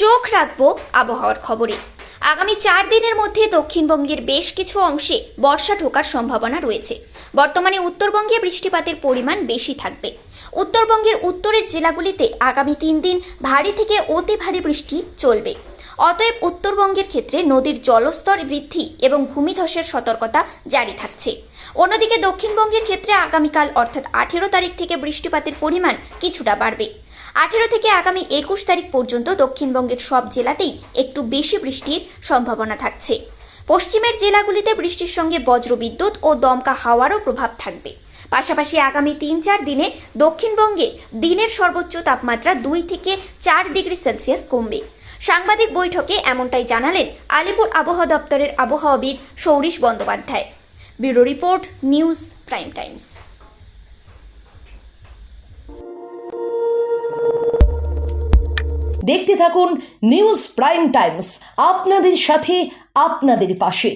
চোখ রাখবো আবহাওয়ার খবরে। আগামী 4 দিনের মধ্যে দক্ষিণবঙ্গের বেশ কিছু অংশে বর্ষা ঢোকার সম্ভাবনা রয়েছে। বর্তমানে উত্তরবঙ্গে বৃষ্টিপাতের পরিমাণ বেশি থাকবে। উত্তরবঙ্গের উত্তরের জেলাগুলিতে আগামী 3 দিন ভারী থেকে অতি ভারী বৃষ্টি চলবে। অতএব উত্তরবঙ্গের ক্ষেত্রে নদীর জলস্তর বৃদ্ধি এবং ভূমিধসের সতর্কতা জারি থাকছে। অন্যদিকে দক্ষিণবঙ্গের ক্ষেত্রে আগামীকাল অর্থাৎ 18 তারিখ থেকে বৃষ্টিপাতের পরিমাণ কিছুটা বাড়বে। 18 থেকে আগামী 21 তারিখ পর্যন্ত দক্ষিণবঙ্গের সব জেলাতেই একটু বেশি বৃষ্টির সম্ভাবনা থাকছে। পশ্চিমের জেলাগুলিতে বৃষ্টির সঙ্গে বজ্রবিদ্যুৎ ও দমকা হাওয়ারও প্রভাব থাকবে। পাশাপাশি আগামী 3-4 দিনে দক্ষিণবঙ্গে দিনের সর্বোচ্চ তাপমাত্রা 2 থেকে 4 ডিগ্রি সেলসিয়াস কমবে। সাংবাদিক বৈঠকে এমনটাই জানালেন আলিপুর আবহাওয়া দপ্তরের আবহাওয়াবিদ Sourish Bandyopadhyay. Bureau report, news prime times. দেখতে থাকুন নিউজ প্রাইম টাইমস, আপনাদের সাথে আপনাদের পাশে।